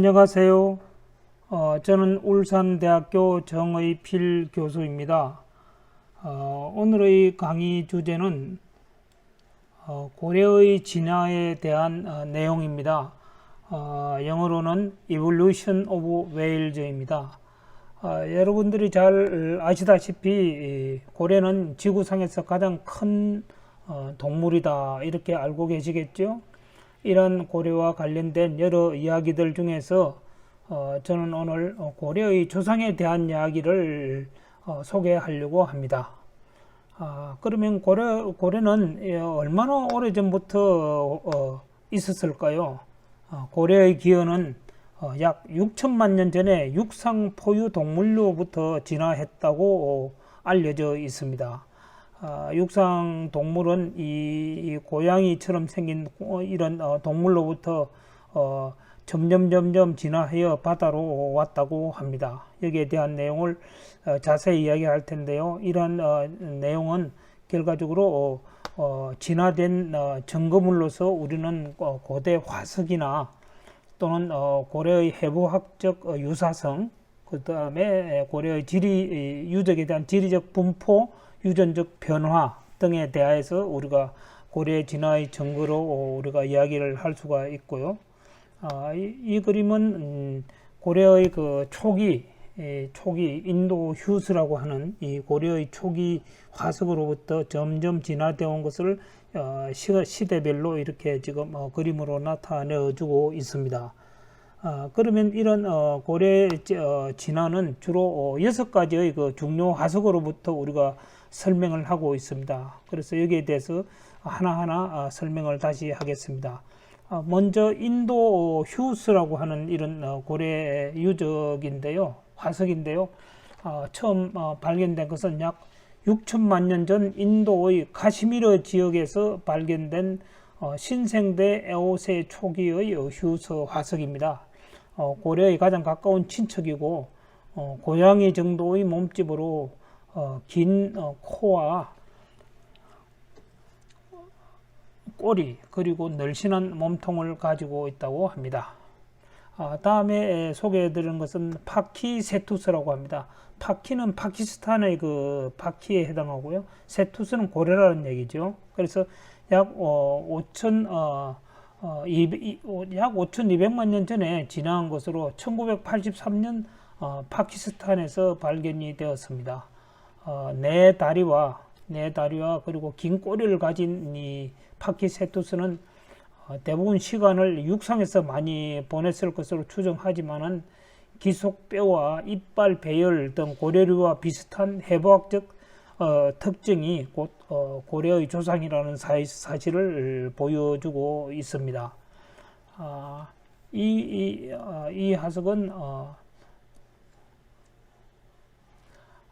안녕하세요. 저는 울산대학교 정의필 교수입니다. 오늘의 강의 주제는 고래의 진화에 대한 내용입니다. 영어로는 Evolution of Whales입니다. 여러분들이 잘 아시다시피 고래는 지구상에서 가장 큰 동물이다 이렇게 알고 계시겠죠? 이런 고래와 관련된 여러 이야기들 중에서 저는 오늘 고래의 조상에 대한 이야기를 소개하려고 합니다. 그러면 고래는 얼마나 오래전부터 있었을까요? 고래의 기원은 약 6천만 년 전에 육상 포유 동물로부터 진화했다고 알려져 있습니다. 육상 동물은 이 고양이처럼 생긴 이런 동물로부터 점점 진화하여 바다로 왔다고 합니다. 여기에 대한 내용을 자세히 이야기할 텐데요. 이러한 내용은 결과적으로 진화된 증거물로서 우리는 고대 화석이나 또는 고래의 해부학적 유사성, 그 다음에 고래의 유적에 대한 지리적 분포, 유전적 변화 등에 대해서 우리가 고래 진화의 증거로 우리가 이야기를 할 수가 있고요. 이 그림은 고래의 그 초기 인도 휴스라고 하는 이 고래의 초기 화석으로부터 점점 진화되어 온 것을 시대별로 이렇게 지금 그림으로 나타내 주고 있습니다. 그러면 이런 고래 진화는 주로 6가지의 그 중요 화석으로부터 우리가 설명을 하고 있습니다. 그래서 여기에 대해서 하나하나 설명을 다시 하겠습니다. 먼저 인도 휴스라고 하는 이런 고래 유적인데요. 화석인데요. 처음 발견된 것은 약 6천만 년 전 인도의 카시미르 지역에서 발견된 신생대 에오세 초기의 휴스 화석입니다. 고래의 가장 가까운 친척이고 고양이 정도의 몸집으로 긴 코와 꼬리 그리고 늘씬한 몸통을 가지고 있다고 합니다. 다음에 소개해드리는 것은 파키세투스라고 합니다. 파키는 파키스탄의 그 파키에 해당하고요. 세투스는 고래라는 얘기죠. 그래서 약 5,200만 년 전에 진화한 것으로 1983년 파키스탄에서 발견이 되었습니다. 네 다리와 그리고 긴 꼬리를 가진 이 파키세투스는 대부분 시간을 육상에서 많이 보냈을 것으로 추정하지만은 기속뼈와 이빨 배열 등 고래류와 비슷한 해부학적 특징이 곧 고래의 조상이라는 사실을 보여주고 있습니다. 이 화석은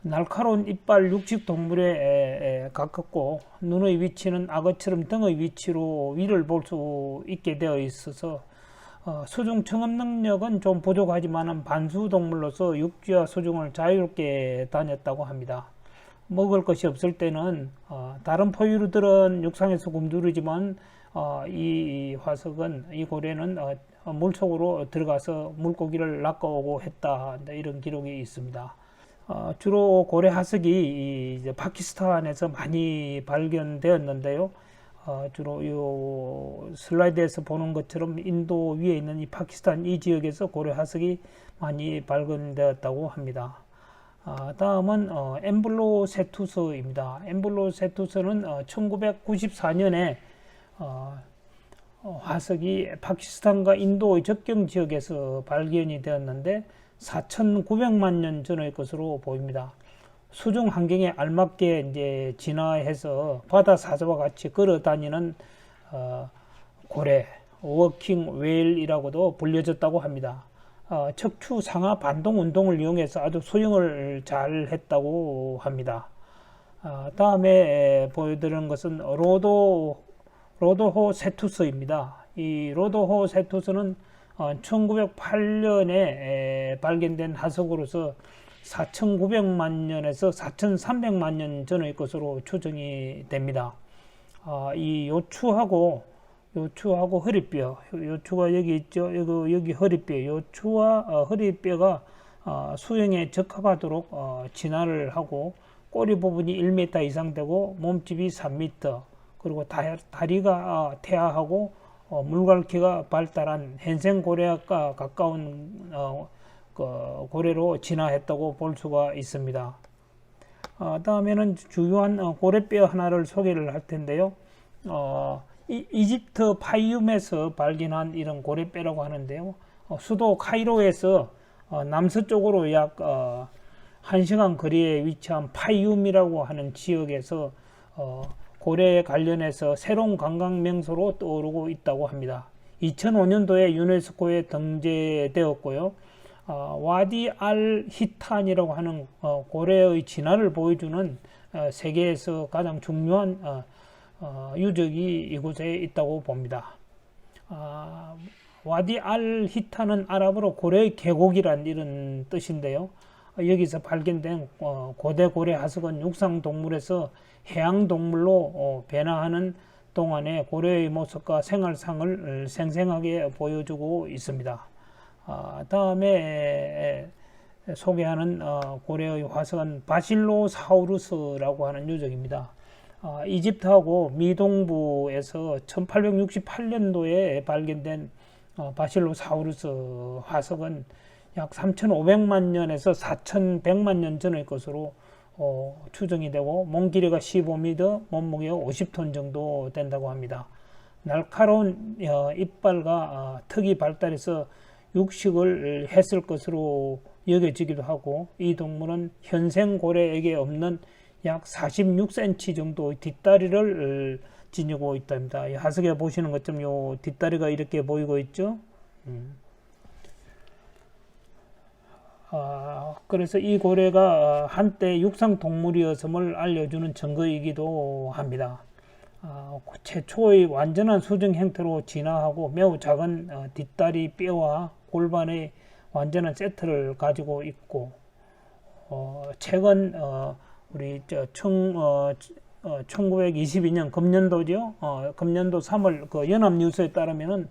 날카로운 이빨 육식 동물에 가깝고 눈의 위치는 악어처럼 등의 위치로 위를 볼 수 있게 되어 있어서 수중 청음 능력은 좀 부족하지만 반수 동물로서 육지와 수중을 자유롭게 다녔다고 합니다. 먹을 것이 없을 때는 다른 포유류들은 육상에서 굶주리지만 이 고래는 물속으로 들어가서 물고기를 낚아오고 했다, 이런 기록이 있습니다. 주로 고래 화석이 이제 파키스탄에서 많이 발견되었는데요. 주로 이 슬라이드에서 보는 것처럼 인도 위에 있는 이 파키스탄 이 지역에서 고래 화석이 많이 발견되었다고 합니다. 다음은 엠블로세투스입니다. 엠블로세투스는 1994년에 화석이 파키스탄과 인도의 접경 지역에서 발견이 되었는데 4,900만 년 전의 것으로 보입니다. 수중 환경에 알맞게 이제 진화해서 바다 사자와 같이 걸어 다니는 고래, 워킹 웨일이라고도 불려졌다고 합니다. 척추 상하 반동 운동을 이용해서 아주 수영을 잘 했다고 합니다. 다음에 보여드리는 것은 로도호 세투스입니다. 이 로도호 세투스는 1908년에 발견된 화석으로서 4,900만 년에서 4,300만 년 전의 것으로 추정이 됩니다. 이 요추하고 요추하고 허리뼈, 요추가 여기 있죠. 여기 허리뼈, 요추와 허리뼈가 수영에 적합하도록 진화를 하고 꼬리 부분이 1m 이상 되고 몸집이 3m, 그리고 다리가 태아하고 물갈퀴가 발달한 hen생고래학과 가까운 고래로 진화했다고 볼 수가 있습니다. 다음에는 주요한 고래뼈 하나를 소개를 할 텐데요. 이집트 파이움에서 발견한 이런 고래뼈라고 하는데요. 수도 카이로에서 남서쪽으로 약 1시간 거리에 위치한 파이움이라고 하는 지역에서 고래에 관련해서 새로운 관광 명소로 떠오르고 있다고 합니다. 2005년도에 유네스코에 등재되었고요. 와디 알 히탄이라고 하는 고래의 진화를 보여주는 세계에서 가장 중요한 유적이 이곳에 있다고 봅니다. 와디 알 히탄은 아랍어로 고래의 계곡이란 이런 뜻인데요. 여기서 발견된 고대 고래 화석은 육상 동물에서 해양 동물로 변화하는 동안의 고래의 모습과 생활상을 생생하게 보여주고 있습니다. 다음에 소개하는 고래의 화석은 바실로사우루스라고 하는 유적입니다. 이집트하고 미동부에서 1868년도에 발견된 바실로사우루스 화석은 약 3,500만 년에서 4,100만 년 전의 것으로 추정이 되고 몸 길이가 15m, 몸무게가 50톤 정도 된다고 합니다. 날카로운 이빨과 턱이 발달해서 육식을 했을 것으로 여겨지기도 하고, 이 동물은 현생 고래에게 없는 약 46cm 정도의 뒷다리를 지니고 있답니다. 이 화석에 보시는 것처럼 요 뒷다리가 이렇게 보이고 있죠. 그래서 이 고래가 한때 육상 동물이었음을 알려주는 증거이기도 합니다. 최초의 완전한 수중 형태로 진화하고 매우 작은 뒷다리 뼈와 골반의 완전한 세트를 가지고 있고, 최근 우리 1922년 금년도죠. 금년도 3월 그 연합뉴스에 따르면은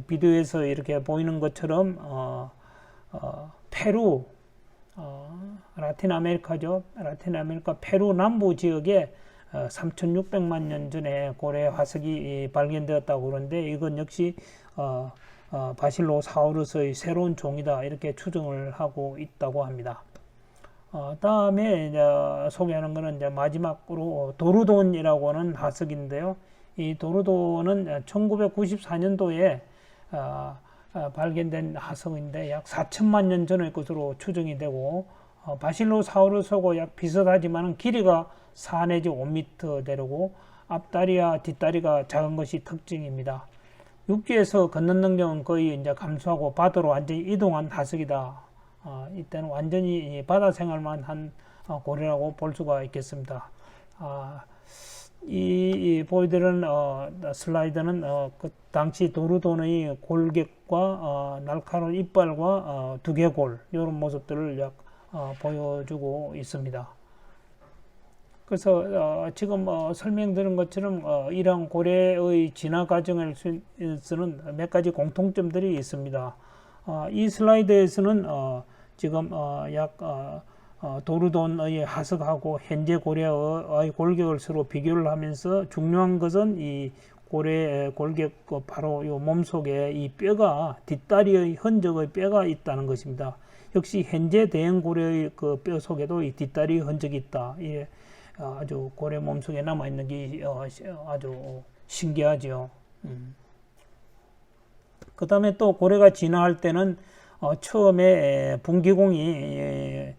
비디오에서 이렇게 보이는 것처럼 페루, 라틴 아메리카죠. 라틴 아메리카 페루 남부 지역에 3,600만 년 전에 고래 화석이 발견되었다고 그러는데, 이건 역시 바실로사우루스의 새로운 종이다 이렇게 추정을 하고 있다고 합니다. 다음에 소개하는 것은 이제 마지막으로 도르돈이라고 하는 화석인데요. 이 도르돈은 1994년도에 발견된 화석인데 약 4천만 년 전의 것으로 추정이 되고, 바실로사우루스하고 약 비슷하지만 길이가 4 내지 5m 되고 앞다리와 뒷다리가 작은 것이 특징입니다. 육지에서 걷는 능력은 거의 이제 감소하고 바다로 완전히 이동한 화석이다. 이때는 완전히 바다 생활만 한 고래라고 볼 수가 있겠습니다. 이 보여드리는 슬라이드는 그 당시 도르돈의 골격과 날카로운 이빨과 두개골 이런 모습들을 약 보여주고 있습니다. 그래서 지금 설명드린 것처럼 이러한 고래의 진화 과정에서는 몇 가지 공통점들이 있습니다. 이 슬라이드에서는 지금 약 도르돈의 화석하고 현재 고래의 골격을 서로 비교를 하면서, 중요한 것은 이 고래의 골격 바로 이 몸속에 이 뼈가, 뒷다리의 흔적의 뼈가 있다는 것입니다. 역시 현재 대형 고래의 그 뼈 속에도 이 뒷다리 흔적이 있다. 이 아주 고래 몸속에 남아있는 게 아주 신기하죠. 그 다음에 또 고래가 진화할 때는 처음에 분기공이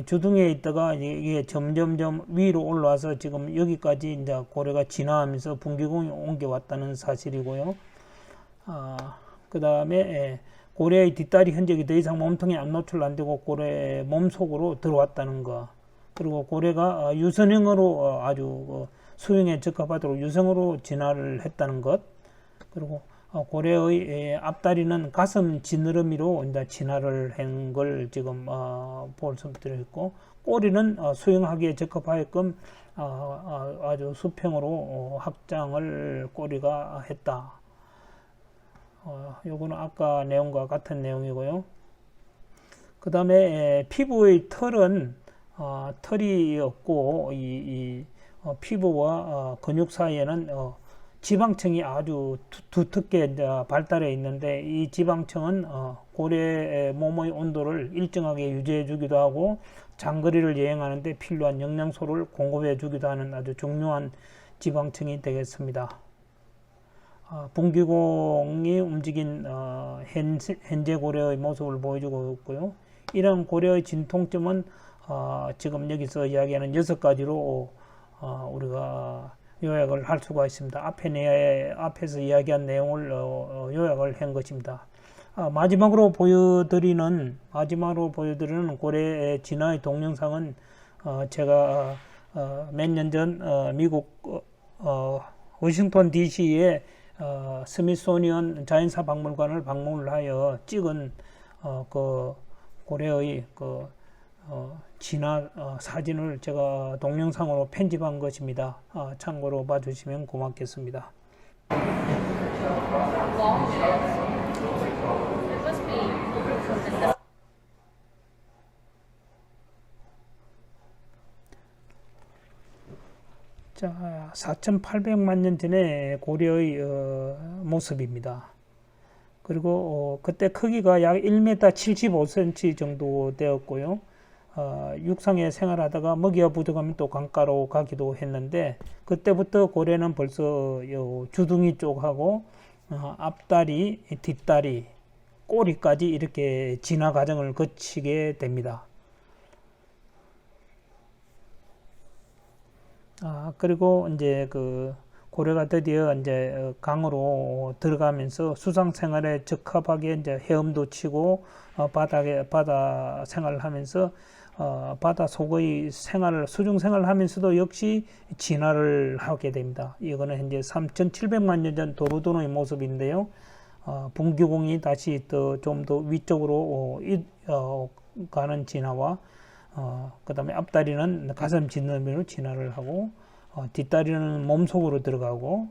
주둥이에 있다가 이게 점점점 위로 올라와서 지금 여기까지 이제 고래가 진화하면서 분기공이 옮겨왔다는 사실이고요. 그 다음에 고래의 뒷다리 흔적이 더 이상 몸통에 안 노출 안 되고 고래 몸속으로 들어왔다는 거. 그리고 고래가 유선형으로 아주 수영에 적합하도록 유성으로 진화를 했다는 것. 그리고 고래의 앞다리는 가슴 지느러미로 이제 진화를 한 걸 지금 볼 수 있고, 꼬리는 수영하기에 적합하게끔 아주 수평으로 확장을 꼬리가 했다. 요거는 아까 내용과 같은 내용이고요. 그 다음에 피부의 털은 털이 없고 이 피부와 근육 사이에는 지방층이 아주 두텁게 발달해 있는데, 이 지방층은 고래의 몸의 온도를 일정하게 유지해 주기도 하고 장거리를 여행하는데 필요한 영양소를 공급해 주기도 하는 아주 중요한 지방층이 되겠습니다. 분기공이 움직인 현재 고래의 모습을 보여주고 있고요. 이런 고래의 진통점은 지금 여기서 이야기하는 6가지로 우리가 요약을 할 수가 있습니다. 앞에서 이야기한 내용을 요약을 한 것입니다. 마지막으로 보여드리는 고래의 진화의 동영상은 제가 몇 년 전 미국 워싱턴 DC의 스미소니언 자연사 박물관을 방문을 하여 찍은 그 고래의 진화 사진을 제가 동영상으로 편집한 것입니다. 참고로 봐주시면 고맙겠습니다. 자, 4,800만 년 전의 고래의 모습입니다. 그리고 그때 크기가 약 1m 75cm 정도 되었고요. 육상에 생활하다가 먹이가 부족하면 또 강가로 가기도 했는데, 그때부터 고래는 벌써 주둥이 쪽하고 앞다리, 뒷다리, 꼬리까지 이렇게 진화 과정을 거치게 됩니다. 그리고 이제 그 고래가 드디어 이제 강으로 들어가면서 수상 생활에 적합하게 이제 헤엄도 치고 바다 생활을 하면서 바다 속의 수중 생활을 하면서도 역시 진화를 하게 됩니다. 이거는 현재 3,700만 년 전 도루도노의 모습인데요. 분기공이 다시 좀 더 위쪽으로 가는 진화와 그 다음에 앞다리는 가슴 지느러미로 진화를 하고 뒷다리는 몸속으로 들어가고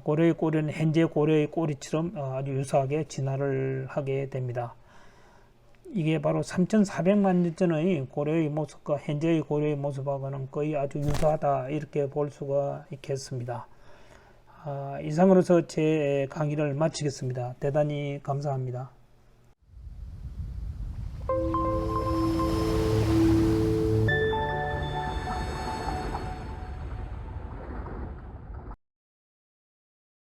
고래의 꼬리는 현재 고래의 꼬리처럼 아주 유사하게 진화를 하게 됩니다. 이게 바로 3,400만 년 전의 고래의 모습과 현재의 고래의 모습하고는 거의 아주 유사하다, 이렇게 볼 수가 있겠습니다. 이상으로서 제 강의를 마치겠습니다. 대단히 감사합니다.